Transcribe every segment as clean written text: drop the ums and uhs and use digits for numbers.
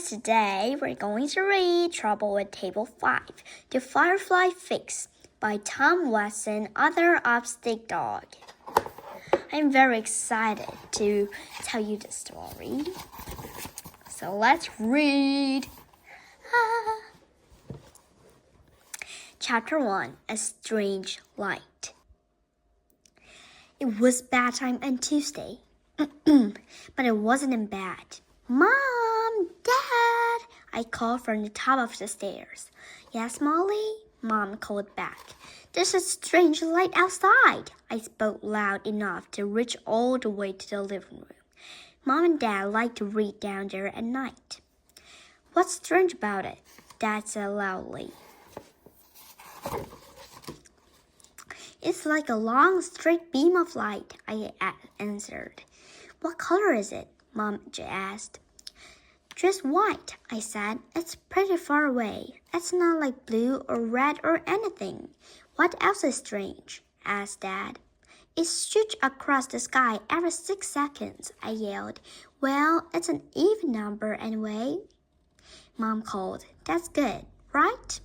guys, today we're going to read Trouble with Table 5, The Firefly Fix by Tom Watson, author of Stick Dog. I'm very excited to tell you the story. So let's read. Chapter 1, A Strange Light. It was bedtime on Tuesday, but it wasn't in bed. Mom, Dad, I called from the top of the stairs. Yes, Molly? Mom called back. There's a strange light outside. I spoke loud enough to reach all the way to the living room. Mom and Dad like to read down there at night. What's strange about it? Dad said loudly. It's like a long, straight beam of light, I answered. What color is it? Mom asked. Just white, I said. It's pretty far away. It's not like blue or red or anything. What else is strange? Asked Dad. It shoots across the sky every 6 seconds, I yelled. Well, it's an even number anyway. Mom called. That's good, right?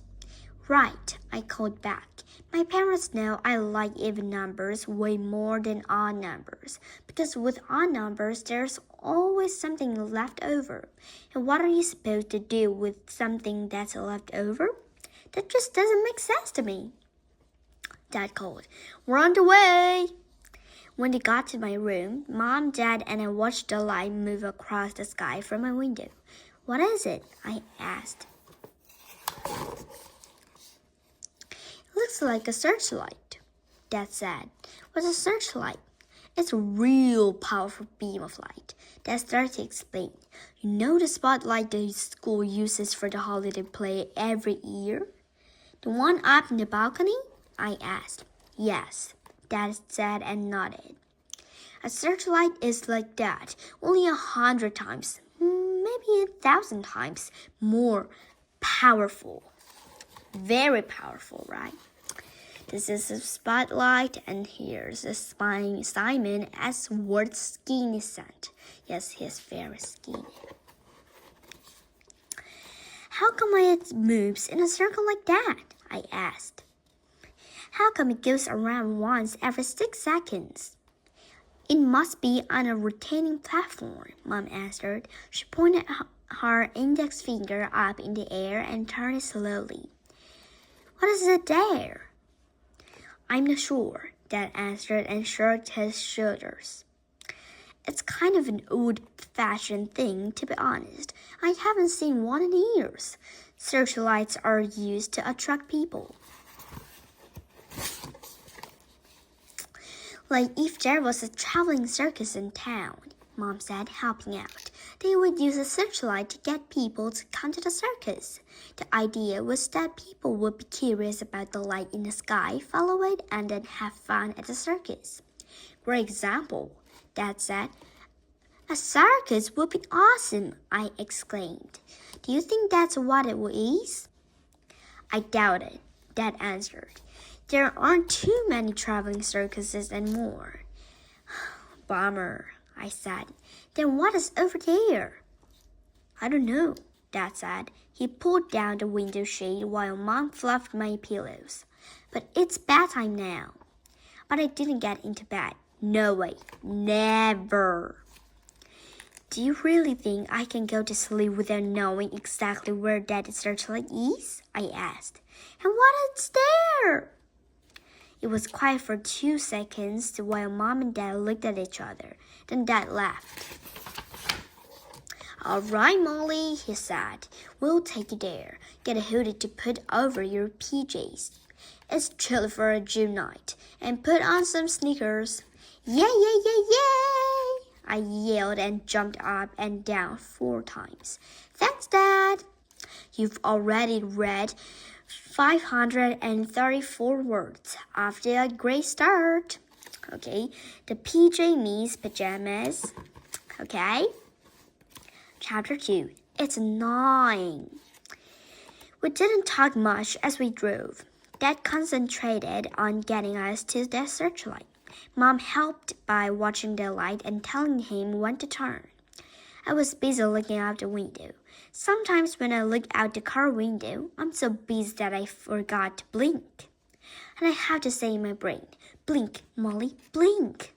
Right, I called back. My parents know I like even numbers way more than odd numbers, because with odd numbers, there's always something left over. And what are you supposed to do with something that's left over? That just doesn't make sense to me. Dad called. We're on the way. When they got to my room, Mom, Dad, and I watched the light move across the sky from my window. What is it? I asked. Looks like a searchlight, Dad said. What's a searchlight? It's a real powerful beam of light. Dad started to explain. You know the spotlight the school uses for the holiday play every year? The one up in the balcony? I asked. Yes, Dad said and nodded. A searchlight is like that, only 100 times, maybe 1,000 times more powerful. Very powerful, right? This is a spotlight, and here's a Simon as word skinny scent. Yes, he's very skinny. How come it moves in a circle like that? I asked. How come it goes around once every 6 seconds? It must be on a rotating platform, Mom answered. She pointed her index finger up in the air and turned it slowly. What is it there? I'm not sure, Dad answered and shrugged his shoulders. It's kind of an old-fashioned thing, to be honest. I haven't seen one in years. Searchlights are used to attract people. Like if there was a traveling circus in town, Mom said, helping out. They would use a searchlight to get people to come to the circus. The idea was that people would be curious about the light in the sky, follow it, and then have fun at the circus. Great example, Dad said. A circus would be awesome, I exclaimed. Do you think that's what it is? I doubt it, Dad answered. There aren't too many traveling circuses anymore. Bummer, I said. Then what is over there? I don't know, Dad said. He pulled down the window shade while Mom fluffed my pillows. But it's bedtime now. But I didn't get into bed. No way, never. Do you really think I can go to sleep without knowing exactly where that searchlight is? I asked. And what is there? It was quiet for 2 seconds while Mom and Dad looked at each other. Then Dad laughed. All right, Molly, he said. We'll take you there. Get a hoodie to put over your PJs. It's chilly for a June night. And put on some sneakers. Yay, yay, yay, yay! I yelled and jumped up and down 4 times. Thanks, Dad. You've already read 534 words. After a great start. Okay, the PJ means pajamas. Okay. Chapter 2. It's 9. We didn't talk much as we drove. Dad concentrated on getting us to the searchlight. Mom helped by watching the light and telling him when to turn. I was busy looking out the window. Sometimes when I look out the car window, I'm so busy that I forgot to blink. And I have to say in my brain, blink, Molly, blink.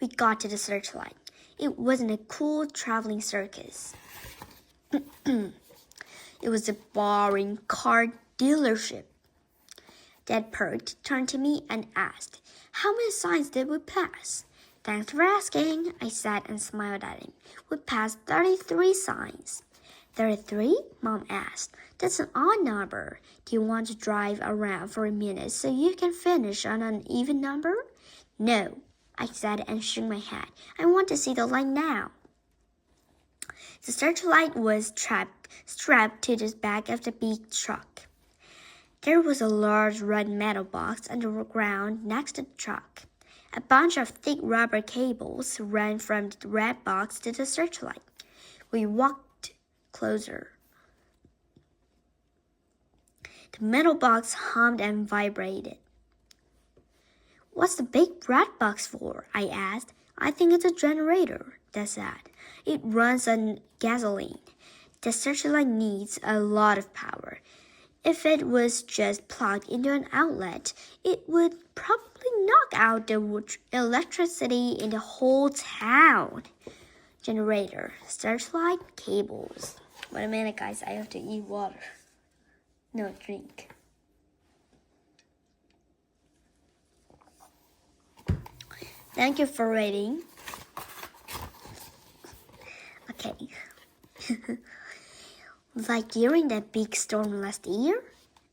We got to the searchlight. It wasn't a cool traveling circus. It was a boring car dealership. Dad perked, turned to me, and asked, "How many signs did we pass?" "Thanks for asking," I said and smiled at him. "We passed 33 signs." 33? Mom asked. "That's an odd number. Do you want to drive around for a minute so you can finish on an even number?" "No," I said and shook my head. "I want to see the light now." The searchlight was strapped to the back of the big truck. There was a large red metal box on the ground next to the truck. A bunch of thick rubber cables ran from the red box to the searchlight. We walked closer. The metal box hummed and vibrated. "What's the big red box for?" I asked. "I think it's a generator," Dad said. "It runs on gasoline. The searchlight needs a lot of power. If it was just plugged into an outlet, it would probably knock out the electricity in the whole town." Generator, searchlight, cables. Wait a minute, guys. I have to eat water. No, drink. Thank you for waiting. Okay. "Like during that big storm last year?"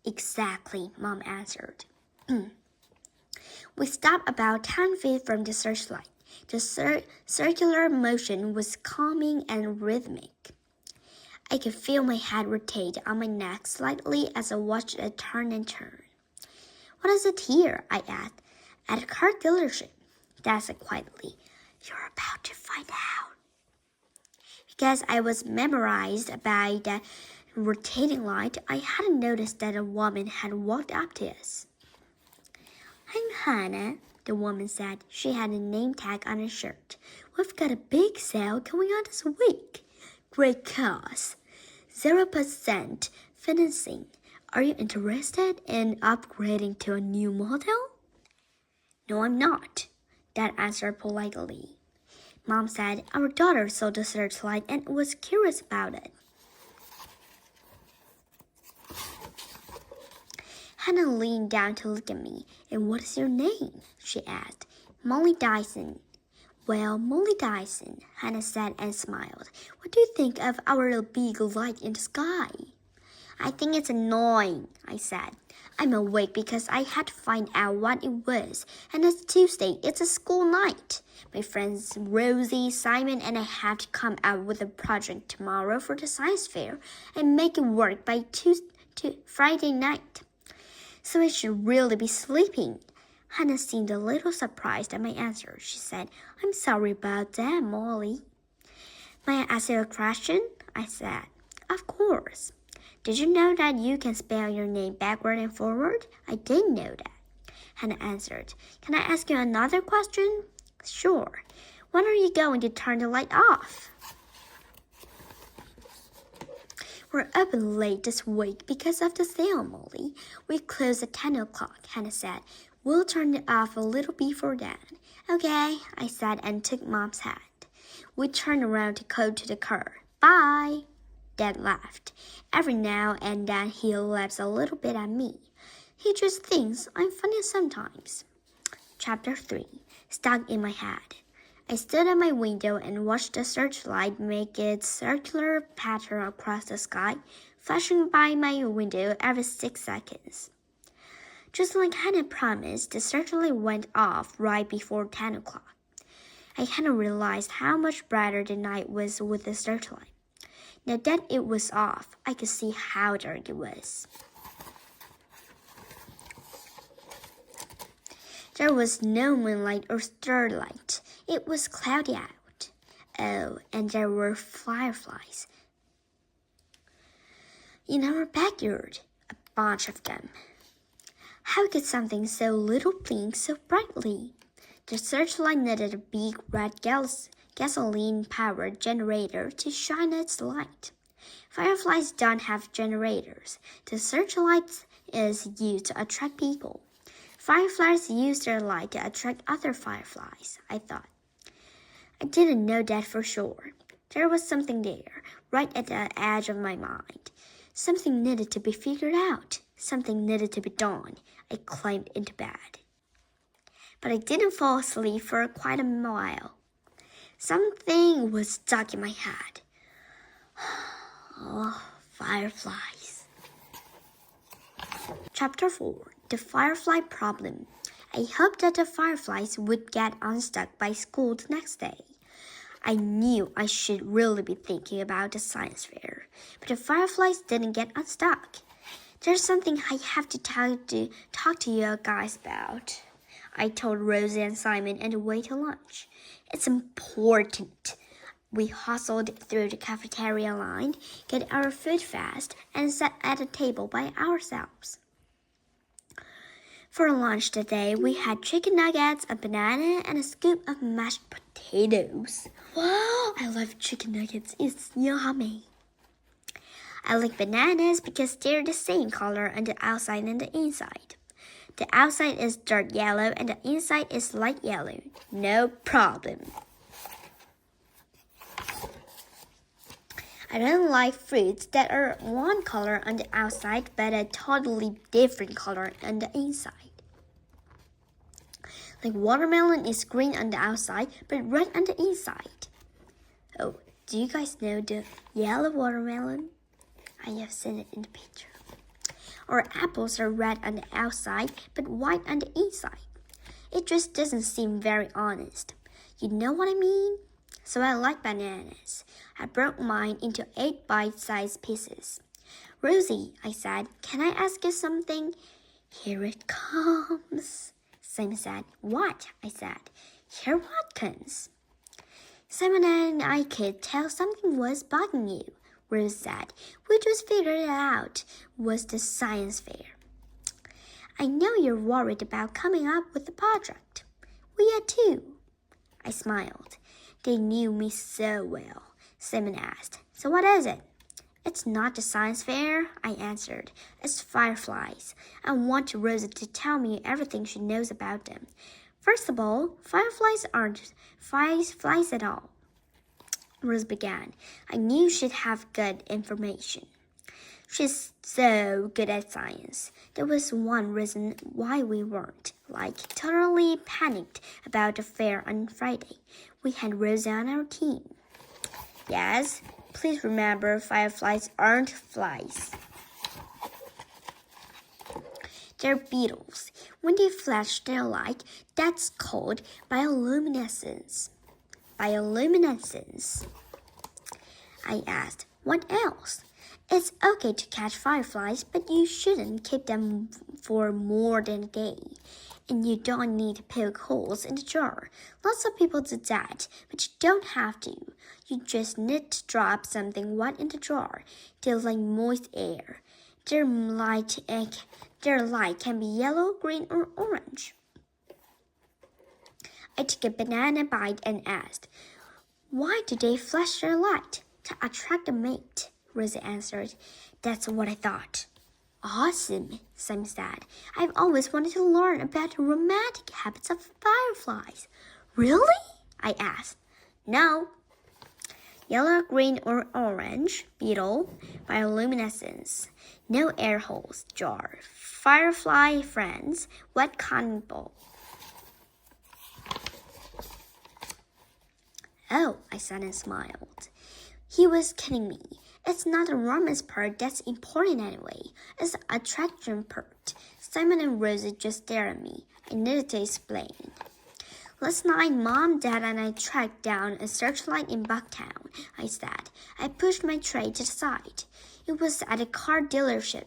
"Exactly," Mom answered. We stopped about 10 feet from the searchlight. The circular motion was calming and rhythmic. I could feel my head rotate on my neck slightly as I watched it turn and turn. "What is it here?" I asked. "At a car dealership," Dad said quietly. "You're about to find out." Because I was memorized by the rotating light, I hadn't noticed that a woman had walked up to us. "I'm Hannah," the woman said. She had a name tag on her shirt. "We've got a big sale going on this week. Great cars. 0% financing. Are you interested in upgrading to a new model?" "No, I'm not," Dad answered politely. Mom said our daughter saw the searchlight and was curious about it. Hannah leaned down to look at me. "And what is your name?" she asked. "Molly Dyson." "Well, Molly Dyson," Hannah said and smiled. "What do you think of our big light in the sky?" "I think it's annoying," I said. I'm awake because I had to find out what it was, and it's Tuesday. It's a school night. My friends Rosie, Simon, and I have to come out with a project tomorrow for the science fair and make it work by Friday night. So I should really be sleeping. Hannah seemed a little surprised at my answer. She said, "I'm sorry about that, Molly." "May I ask you a question?" I said. "Of course." "Did you know that you can spell your name backward and forward?" "I didn't know that," Hannah answered. "Can I ask you another question?" "Sure. When are you going to turn the light off?" "We're open late this week because of the sale, Molly. We close at 10 o'clock, Hannah said. "We'll turn it off a little before then." "Okay," I said and took Mom's hat. We turned around to go to the car. "Bye." Dad laughed. Every now and then he laughs a little bit at me. He just thinks I'm funny sometimes. Chapter 3. Stuck in my head. I stood at my window and watched the searchlight make its circular pattern across the sky, flashing by my window every 6 seconds. Just like Hannah promised, the searchlight went off right before 10 o'clock. I hadn't realized how much brighter the night was with the searchlight. Now that it was off, I could see how dark it was. There was no moonlight or starlight. It was cloudy out. Oh, and there were fireflies in our backyard, a bunch of them. How could something so little blink so brightly? The searchlight needed a big red gasoline-powered generator to shine its light. Fireflies don't have generators. The searchlight is used to attract people. Fireflies use their light to attract other fireflies, I thought. I didn't know that for sure. There was something there, right at the edge of my mind. Something needed to be figured out. Something needed to be done. I climbed into bed. But I didn't fall asleep for quite a while. Something was stuck in my head. Oh, fireflies. Chapter 4. The Firefly Problem. I hoped that the fireflies would get unstuck by school the next day. I knew I should really be thinking about the science fair, but the fireflies didn't get unstuck. There's something I have to talk to you guys about, I told Rosie and Simon on the way to lunch. It's important. We hustled through the cafeteria line, got our food fast, and sat at a table by ourselves. For lunch today, we had chicken nuggets, a banana, and a scoop of mashed potatoes. Wow, I love chicken nuggets. It's yummy. I like bananas because they're the same color on the outside and the inside. The outside is dark yellow and the inside is light yellow. No problem. I don't like fruits that are one color on the outside but a totally different color on the inside. Like watermelon is green on the outside but red on the inside. Oh, do you guys know the yellow watermelon? I have seen it in the picture. Or apples are red on the outside but white on the inside. It just doesn't seem very honest. You know what I mean? So I like bananas. I broke mine into 8 bite-sized pieces. Rosie, I said, can I ask you something? Here it comes. Simon said, what? I said, here what comes? Simon and I could tell something was bugging you, Rose said. We just figured it out. Was the science fair. I know you're worried about coming up with the project. We are too. I smiled. They knew me so well. Simon asked, so what is it? It's not the science fair, I answered. It's fireflies. I want Rosa to tell me everything she knows about them. First of all, fireflies aren't flies at all. Rose began. I knew she'd have good information. She's so good at science. There was one reason why we weren't, totally panicked about the fair on Friday. We had Rosa on our team. Yes, please remember fireflies aren't flies. They're beetles. When they flash their light, that's called bioluminescence. Bioluminescence. I asked, what else? It's okay to catch fireflies, but you shouldn't keep them for more than a day. And you don't need to poke holes in the jar. Lots of people do that, but you don't have to. You just need to drop something wet in the jar. They like moist air. Their light can be yellow, green, or orange. I took a banana bite and asked, why do they flash their light? To attract a mate, Rosie answered. That's what I thought. Awesome, Simon said. I've always wanted to learn about the romantic habits of fireflies. Really? I asked. No. Yellow, green, or orange, beetle, bioluminescence, no air holes, jar, firefly friends, wet cotton ball. Oh, I said and smiled. He was kidding me. It's not the romance part that's important anyway. It's the attraction part. Simon and Rosie just stared at me. I needed to explain. Last night, Mom, Dad, and I tracked down a searchlight in Bucktown, I said. I pushed my tray to the side. It was at a car dealership.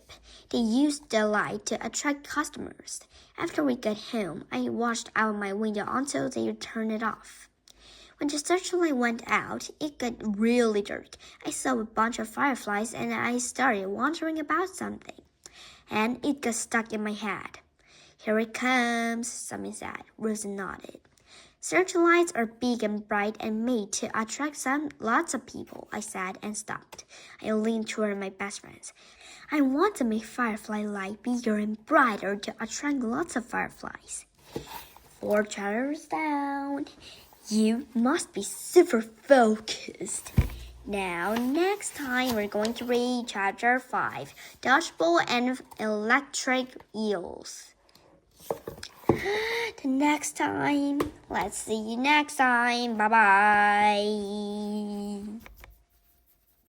They used the light to attract customers. After we got home, I watched out my window until they turned it off. When the searchlight went out, it got really dark. I saw a bunch of fireflies and I started wondering about something. And it got stuck in my head. Here it comes, Simon said. Rosie nodded. Searchlights are big and bright and made to attract lots of people, I said and stopped. I leaned toward my best friends. I want to make Firefly light bigger and brighter to attract lots of fireflies. 4 chapters down. You must be super focused. Now, next time we're going to read chapter 5, Dodgeball and Electric Eels. The next time. Let's see you next time. Bye-bye.